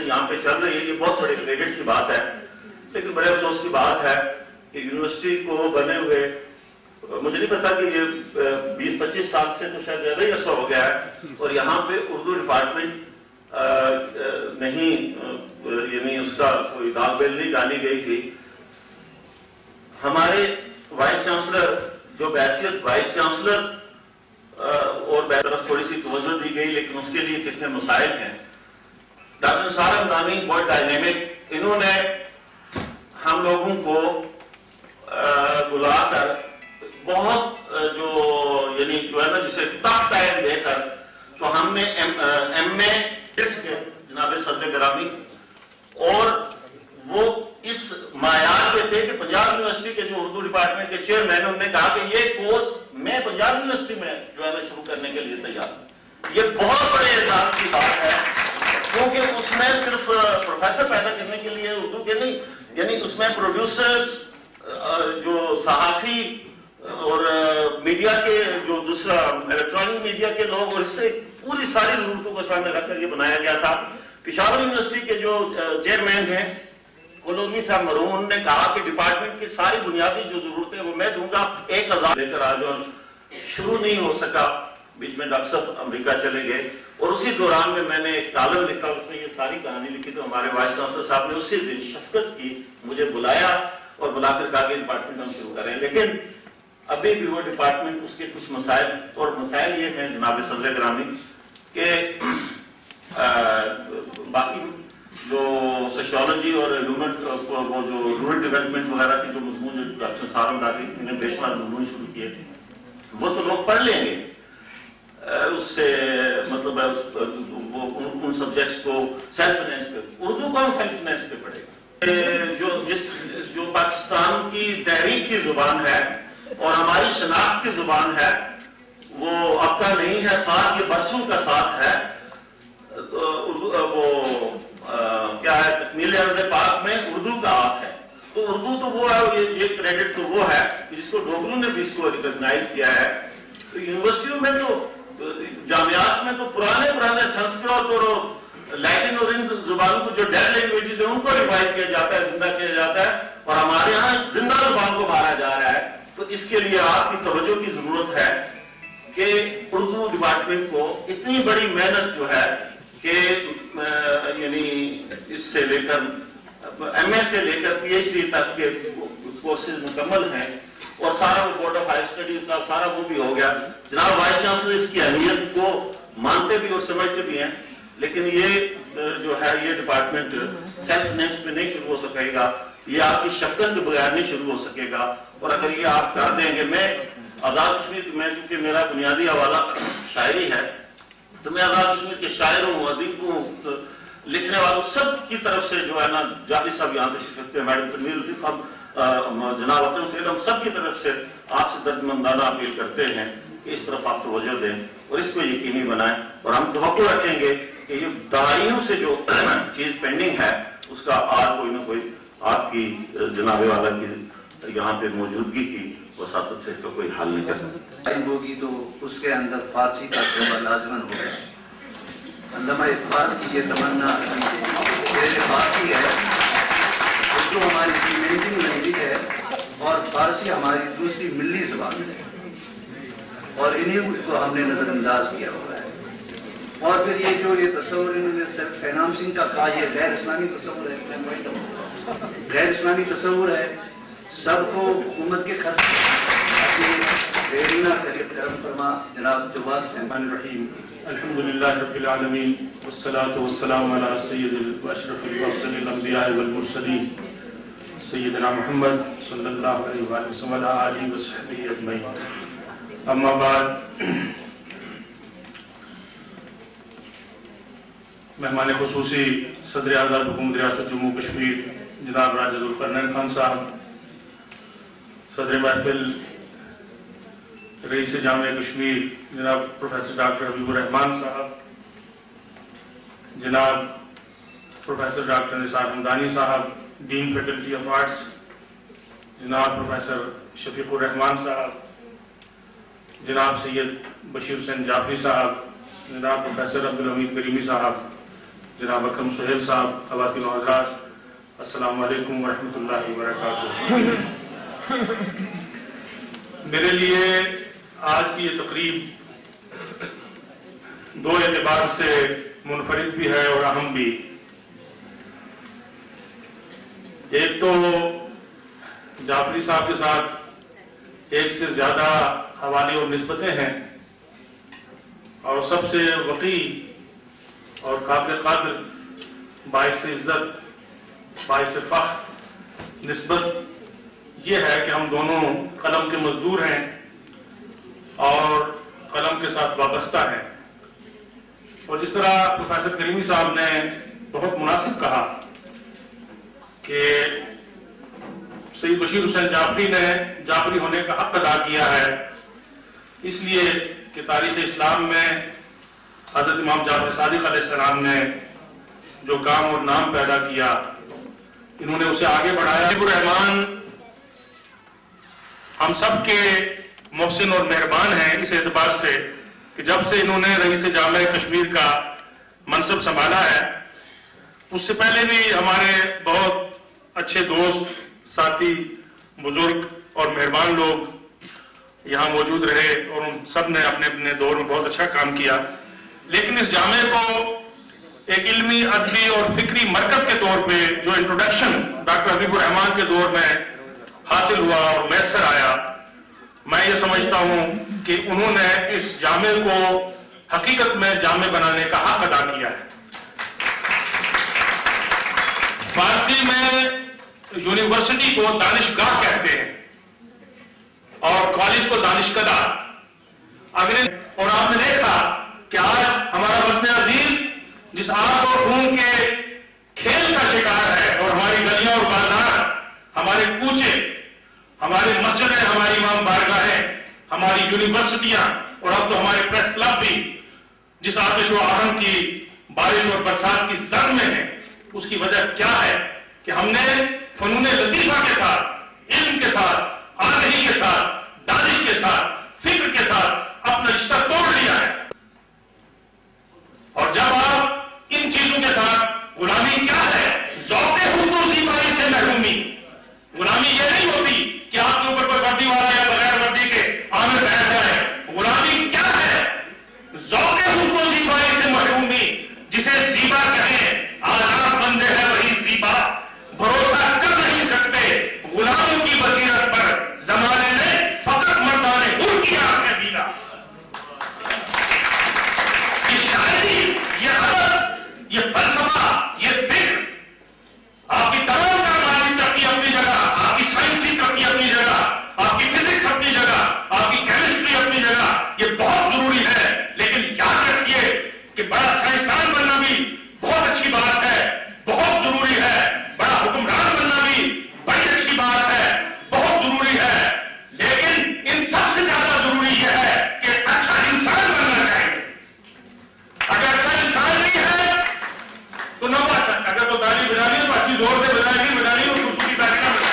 یہاں پہ چل رہی ہے، یہ بہت بڑے کریڈٹ کی بات ہے، لیکن بڑے افسوس کی بات ہے کہ یونیورسٹی کو بنے ہوئے مجھے نہیں پتا کہ یہ 20-25 سال سے تو شاید زیادہ ہی عرصہ ہو گیا ہے، اور یہاں پہ اردو ڈپارٹمنٹ نہیں، یعنی اس کا کوئی داغ بیل نہیں ڈالی گئی تھی. ہمارے وائس چانسلر جو بحیثیت وائس چانسلر اور طرف تھوڑی سی توجہ دی گئی، لیکن اس کے لیے کتنے مسائل ہیں. ڈاکٹر نثار حمدانی بہت ڈائنامک، انہوں نے ہم لوگوں کو بلا کر بہت یعنی جو ہے نا جسے ٹف ٹائم دے کر، تو ہم نے ایم اے جناب صدر گرامی، اور وہ اس معیار پہ تھے کہ پنجاب یونیورسٹی کے جو اردو ڈپارٹمنٹ کے چیئرمین، انہوں نے کہا کہ یہ کورس میں پنجاب یونیورسٹی میں جو ہے نا شروع کرنے کے لیے تیار ہوں. یہ بہت بڑے اعزاز کی بات ہے، کیونکہ اس میں صرف پروفیسر پیدا کرنے کے لیے اردو کے نہیں، یعنی اس میں پروڈیوسرز، جو صحافی اور میڈیا کے جو دوسرا الیکٹرانک میڈیا کے لوگ، اور اس سے پوری ساری ضرورتوں کو سامنے رکھ کر یہ بنایا گیا تھا. پشاور یونیورسٹی کے جو چیئرمین ہیں قلومی صاحب مرحوم نے کہا کہ ڈپارٹمنٹ کی ساری بنیادی جو ضرورتیں وہ میں دوں گا، 1000 لے کر آ جاؤ. شروع نہیں ہو سکا، بیچ میں ڈاکٹر صاحب امریکہ چلے گئے، اور اسی دوران میں نے ایک کالم لکھا، اس میں یہ ساری کہانی لکھی. تو ہمارے وائس چانسلر صاحب نے اسی دن شفقت کی، مجھے بلایا اور بلا کر کہا کہ ڈپارٹمنٹ ہم شروع کریں. لیکن ابھی بھی وہ ڈپارٹمنٹ، اس کے کچھ مسائل، اور مسائل یہ ہیں جناب صدر گرامی کہ باقی جو سوشیولوجی اور ہیومن وہ جو رورل ڈیولپمنٹ وغیرہ کی جو مضمون جو ڈاکٹر نثار حمدانی نے بے شمار مضمون شروع کیے، وہ تو لوگ پڑھ لیں گے، اس سے مطلب وہ ان سبجیکٹس کو سیلف فائنینس پہ، اردو کون سیلف فائنینس پہ پڑھے گا؟ جو پاکستان کی تحریک کی زبان ہے اور ہماری شناخت کی زبان ہے، وہ اب کا نہیں ہے، ساتھ یہ برسوں کا ساتھ ہے. وہ کیا ہے، تکمیل عرض پاک میں اردو کا آپ ہے. تو اردو تو وہ ہے، یہ کریڈٹ تو وہ ہے جس کو ڈوگرو نے بھی اس کو ریکگنائز کیا ہے. تو یونیورسٹیوں میں تو جامعات میں تو پرانے سنسکرت اور لیٹن اور ان زبانوں کو جو ڈیڈ لینگویجز ہیں ان کو ریوائو کیا جاتا ہے، زندہ کیا جاتا ہے، اور ہمارے یہاں زندہ زبان کو مارا جا رہا ہے. تو اس کے لیے آپ کی توجہ کی ضرورت ہے کہ اردو ڈپارٹمنٹ کو اتنی بڑی محنت جو ہے کہ یعنی اس سے لے کر ایم اے سے لے کر پی ایچ ڈی تک کے کورسز مکمل ہیں، اور سارا وہ بورڈ آف ہائر اسٹڈیز کا سارا وہ بھی ہو گیا. جناب وائس چانسلر اس کی اہمیت کو مانتے بھی اور سمجھتے بھی ہیں، لیکن یہ جو ہے یہ ڈپارٹمنٹ سیلف فائنینس پہ نہیں شروع ہو سکے گا، یہ آپ کی شفقت کے بغیر نہیں شروع ہو سکے گا. اور اگر یہ آپ کر دیں گے، میں آزاد کشمیر میں چونکہ میرا بنیادی حوالہ شاعری ہے، تو میں آزاد کشمیر کے شاعر ہوں، ادیب ہوں، لکھنے والوں سب کی طرف سے جو ہے نا، جاتی صاحب یہاں تشریف رکھتے ہیں، میڈم تنویر لطیف صاحب، جناب اکرم سید، ہم سب کی طرف سے آپ سے دردمندانہ اپیل کرتے ہیں کہ اس طرف آپ توجہ دیں اور اس کو یقینی بنائیں. اور ہم توقع رکھیں گے کہ یہ دہائیوں سے جو چیز پینڈنگ ہے، اس کا آج کوئی نہ کوئی آپ کی جناب والا کی یہاں پہ موجودگی کی وساطت سے اس کا کوئی حل نکل ہوگی تو اس کے اندر فارسی کا شعبہ لازمن ہوگا. علامہ اقبال کی یہ تمنا باقی ہے. اردو ہماری سیمنٹنگ لینگویج ہے اور فارسی ہماری دوسری ملی زبان ہے، اور انہیں کو ہم نے نظر انداز کیا ہوا ہے. اور پھر یہ جو یہ تصور انہوں نے سیلف فائنانسنگ کا کہا، یہ غیر اسلامی تصور ہے. غیر اسلامی تصور ہے، سب کو حکومت کے خرچ کرم فرما. جناب جواد الرحمن الرحیم. الحمدللہ رب العالمین والصلاة والسلام علی سید واشرف الانبیاء والمرسلین سیدنا محمد صلی اللہ علیہ وآلہ وسلم وعلی آلہ وصحبہ اجمعین. اما بعد، مہمان خصوصی صدر اعظم حکومت ریاست جموں کشمیر جناب راجہ ذوالقرنین خان صاحب، صدر محفل رئیس جامعہ کشمیر جناب پروفیسر ڈاکٹر حبیب الرحمان صاحب، جناب پروفیسر ڈاکٹر نثار حمدانی صاحب، ڈین فیکلٹی آف آرٹس جناب پروفیسر شفیق الرحمان صاحب، جناب سید بشیر حسین جعفری صاحب، جناب پروفیسر عبدالحمید کریمی صاحب، जनाब अकरम सुहेल साहब, ख़वातीन व हज़रात, अस्सलाम वालेकुम वरहमतुल्लाहि वबरकातुहू। मेरे लिए आज की ये तकरीब दो एतबार से मुनफरिद भी है और अहम भी। एक तो जाफरी साहब के साथ एक से ज्यादा हवाले और निस्बतें हैं, और सबसे वक़ी और काबिल क़द्र, बाइस इज्जत, बाइस फ़ख्र निस्बत ये है कि हम दोनों कलम के मजदूर हैं और कलम के साथ वाबस्ता हैं। और जिस तरह प्रोफेसर करीमी साहब ने बहुत मुनासिब कहा कि सैयद बशीर हुसैन जाफरी ने जाफरी होने का हक अदा किया है, इसलिए कि तारीख़ इस्लाम में हज़रत इमाम जाफर सादिक़ अलैहिस्सलाम ने जो काम और नाम पैदा किया, इन्होंने उसे आगे बढ़ाया। मुजीबुर रहमान हम सब के मोहसिन और मेहरबान हैं इस एतबार से कि जब से इन्होंने रईस जामिया कश्मीर का मनसब संभाला है, उससे पहले भी हमारे बहुत अच्छे दोस्त, साथी, बुजुर्ग और मेहरबान लोग यहाँ मौजूद रहे और उन सब ने अपने अपने दौर में बहुत अच्छा काम किया। लेकिन इस जामे को एक इल्मी, अदबी और फिक्री मरकज के तौर पे जो इंट्रोडक्शन डॉक्टर हबीबुर रहमान के दौर में हासिल हुआ और मैसर आया, मैं ये समझता हूँ कि उन्होंने इस जामे को हकीकत में जामे बनाने का हक अदा किया है। फारसी में यूनिवर्सिटी को दानिशगाह कहते हैं और कॉलेज को दानिशकदा। और आपने देखा कि आज हमारा वतन अजीज जिस आग और खून के खेल का शिकार है, और हमारी गलियां और बाजार, हमारे कूचे, हमारी मस्जिदें, हमारी इमाम बारगाहें, हमारी यूनिवर्सिटियां और अब तो हमारे प्रेस क्लब भी जिस आतिश व आहन की बारिश और बरसात की जंग में है, उसकी वजह क्या है कि हमने फनून लतीफा के साथ, इल्म के साथ, आगही के साथ, दानिश के साथ, फिक्र के साथ अपना रिश्ता तोड़ लिया है। और जब आप इन चीजों के साथ, गुलामी क्या है? ज़ौक़े हुस्न ज़ीबाई से महरूमी। गुलामी ये नहीं होती कि आपके ऊपर कोई वर्दी वाला या बगैर वर्दी के आमिर बैठ जाए। गुलामी क्या है? ज़ौक़े हुस्न ज़ीबाई से महरूमी, जिसे ज़ीबा कहें, आजाद बंदे हैं वही ज़ीबा, भरोसा कर नहीं सकते गुलामों की बसीरत पर, ज़माने ने फकत मर्दाने हुर किया है दीदा। ये शायरी, ये अदब, ये फलसफा, ये फिक्र, आपकी तमाम कामयाबी तरक्की अपनी जगह, आपकी साइंसी तरक्की अपनी जगह, आपकी फिजिक्स अपनी जगह, आपकी केमिस्ट्री अपनी जगह, ये बहुत जरूरी है। लेकिन याद रखिए कि बड़ा साइंसदान बनना भी बहुत अच्छी बात है, बहुत जरूरी है। बड़ा हुक्मरान बनना भी बड़ी अच्छी बात है, बहुत जरूरी है। लेकिन इन सबसे ज्यादा जरूरी यह है कि अच्छा इंसान बनना चाहिए। अगर अच्छा इंसान नहीं है तो ना बच सकता। अगर तो ताली बजानी है तो अच्छी जोर से बजाएगी, बजानी हो खुद की ताली ना बजाए।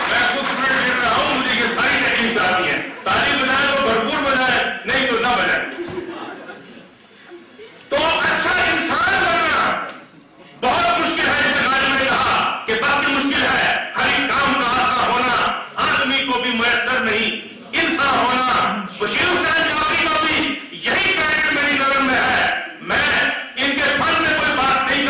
मैं खुद स्टूडेंट दे रहा हूं, मुझे ये सारी टेक्निक्स आती है। ताली बजाए तो भरपूर बजाए, नहीं तो ना बजाए। तो अच्छा इंसान बनना बहुत मुश्किल है। जैसे गालिब ने कहा कि बस मुश्किल है, हर एक काम का आसान होना आदमी को भी मुयस्सर नहीं, इंसान होना। बशीर हुसैन जाफरी का भी यही कैरेक्टर मेरी नजर में है। मैं इनके फन में कोई बात नहीं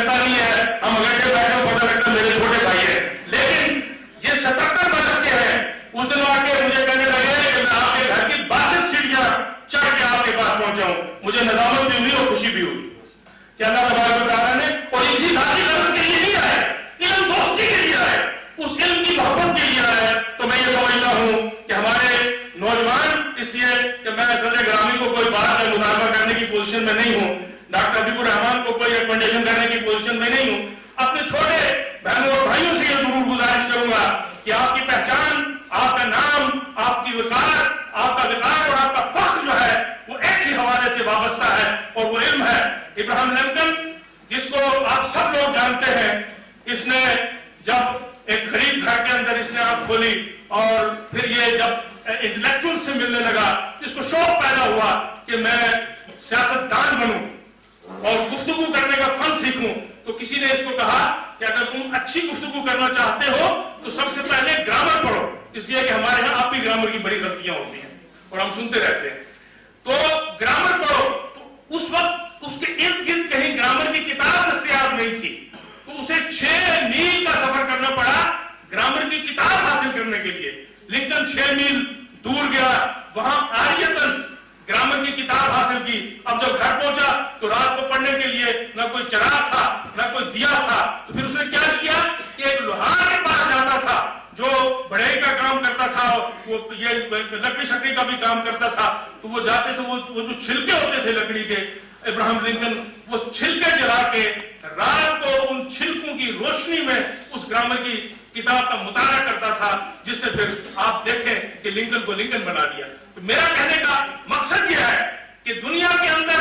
लगता नहीं है, हम अगेटे बैठे पता लगता मेरे छोटे भाई है। लेकिन ये 77 बरस के हैं, उस दिन आके मुझे कहने लगे कि मैं आपके घर की 62 सीढ़ियां चढ़ के आपके पास पहुंचा हूं। मुझे नदामत भी हुई और खुशी भी हुई कि अल्लाह तबारक व तआला ने, और इसी जाती गरज के लिए नहीं आए, इल्म दोस्ती के लिए आए, उस इल्म की मोहब्बत के लिए आए। तो मैं ये समझता हूं कि हमारे नौजवान, इसलिए कि मैं सदर ग्रामी को कोई बात में मुतालबा करने की पोजीशन में नहीं हूं, डॉक्टर हबीबुर रहमान को कोई रिकमेंडेशन करने की पोजीशन में नहीं हूं, अपने छोटे बहनों और भाइयों से ये जरूर गुजारिश करूंगा कि आपकी पहचान, आपका नाम, आपकी विकार, आपका विकार और आपका फख्र जो है वो एक ही हवाले से वाबस्ता है, और वो इल्म है। इब्राहिम लिंकन, जिसको आप सब लोग जानते हैं, इसने जब एक गरीब घर के अंदर इसने आंख खोली और फिर ये जब इंटेलेक्चुअल से मिलने लगा, इसको शौक पैदा हुआ कि मैं सियासतदान बनूं और गुफ्तगू करने का फन सीखूं। तो किसी ने इसको कहा कि अगर तुम अच्छी गुफ्तगू करना चाहते हो तो सबसे पहले ग्रामर पढ़ो, इसलिए कि हमारे यहाँ आप भी ग्रामर की बड़ी गलतियां होती हैं और हम सुनते रहते हैं। तो ग्रामर पढ़ो। तो उस वक्त उसके इर्द गिर्द कहीं ग्रामर की किताब दस्तयाब नहीं थी, तो उसे 6 मील का सफर करना पड़ा ग्रामर की किताब हासिल करने के लिए। लिंकन 6 मील दूर गया, वहां आर्यतन ग्रामर की किताब हासिल की। अब जब घर पहुंचा तो रात को पढ़ने के लिए न कोई चिराग था, न कोई दिया था। तो फिर उसने क्या किया कि एक लोहार के पास जाता था जो बढ़ई का काम करता था, वो ये लकड़ी शकड़ी का भी काम करता था। तो वो जाते थे, वो जो छिलके होते थे लकड़ी के, इब्राहिम लिंकन वो छिलके जला के रात को उन छिलकों की रोशनी में उस ग्रामर की किताब का मुताला करता था, जिसने फिर आप देखें कि लिंकन को लिंकन बना दिया। तो मेरा कहने का मकसद यह है कि दुनिया के अंदर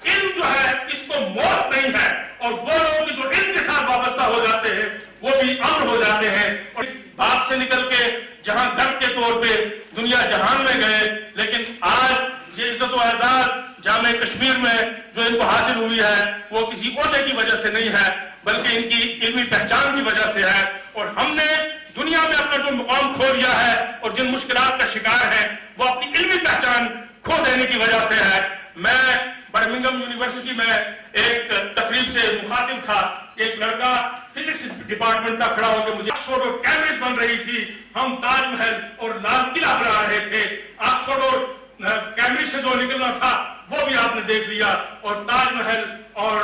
इल्म जो है इसको मौत नहीं है, और वो लोग जो इल्म के साथ वाबस्ता हो जाते हैं वो भी अमर हो जाते हैं। और बात से निकल के जहां गर्व के तौर पे दुनिया जहान में गए, लेकिन आज ये इज्जत और एजाज जामे कश्मीर में जो इनको हासिल हुई है वो किसी ओहदे की वजह से नहीं है, बल्कि इनकी इल्मी पहचान की वजह से है। और हमने दुनिया में अपना जो मुकाम खो दिया है और जिन मुश्किलात का शिकार है वो अपनी इल्मी पहचान खो देने की वजह से है। मैं बर्मिंघम यूनिवर्सिटी में एक तकरीब से मुखातिब था, एक लड़का फिजिक्स डिपार्टमेंट का खड़ा होकर मुझे, ऑक्सफोर्ड और कैम्ब्रिज बन रही थी, हम ताजमहल और लाल किला बना रहे थे। ऑक्सफोर्ड और कैम्ब्रिज से जो निकलना था वो भी आपने देख लिया, और ताजमहल और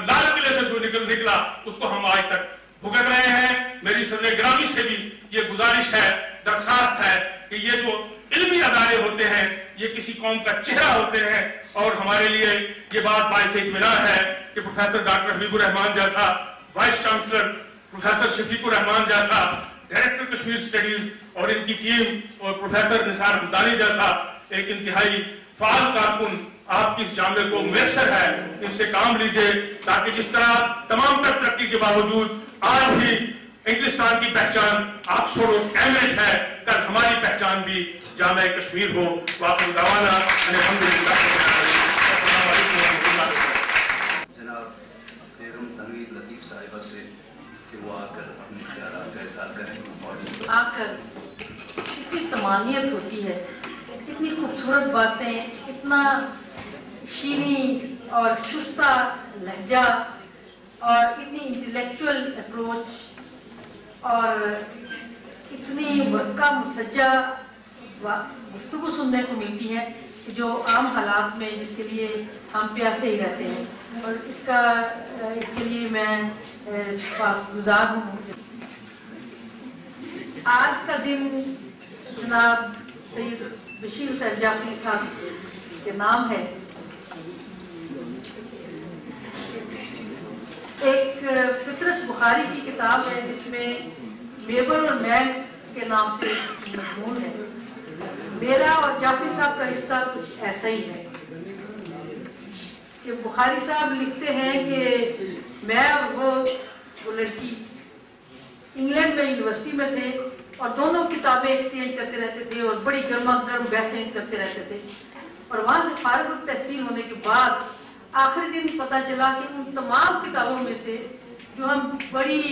लाल किले से जो निकला उसको हम आज तक भुगत रहे हैं। मेरी सदर ग्रामी से भी ये गुजारिश है, दरखास्त है कि ये जो इल्मी अदारे होते हैं ये किसी कौम का चेहरा होते हैं, और हमारे लिए ये बात बाइस इत्मीनान है कि प्रोफेसर डॉक्टर हबीबुर रहमान जैसा vice chancellor, professor Shafiqur Rahman जैसा डायरेक्टर कश्मीर स्टडीज और इनकी टीम, और प्रोफेसर निसार हुमदानी जैसा एक इंतहाई फाल कारकुन आपकी इस जामे को मुयस्सर है। इनसे काम लीजिए ताकि जिस तरह तमाम तर तरक्की के बावजूद आज भी इंग्लिस्तान की पहचान ऑक्सफोर्ड और कैम्ब्रिज है, कल हमारी पहचान भी जामे कश्मीर हो। वाक़िअ दावाना अल्हम्दुलिल्लाह। जनाब बेगम तनवीर लतीफ साहिबा से कि वो आकर अपने ख्यालात का इज़हार करें। आकर कितनी तमानियत होती है, इतनी खूबसूरत बातें, इतना शीनी और शुस्ता लहजा और इतनी इंटेलेक्चुअल अप्रोच और इतनी का मुसज्जा गुफ्तगू सुनने को मिलती है जो आम हालात में जिसके लिए हम प्यासे ही रहते हैं, और इसके लिए मैं गुजार हूँ। आज का दिन जनाब सैयद बशीर सर जाफरी साहब के नाम है। एक फितरस बुखारी की किताब है जिसमें मेबर और मैग के नाम से मजमून है। मेरा और जाफरी साहब का रिश्ता कुछ ऐसा ही है कि बुखारी साहब लिखते हैं कि मैं और वो लड़की इंग्लैंड में यूनिवर्सिटी में थे और दोनों किताबें एक्सचेंज करते रहते थे और बड़ी गर्मा गर्म बहसें करते रहते थे। और वहां से फारिग तहसील होने के बाद आखिरी दिन पता चला कि उन तमाम किताबों में से जो हम बड़ी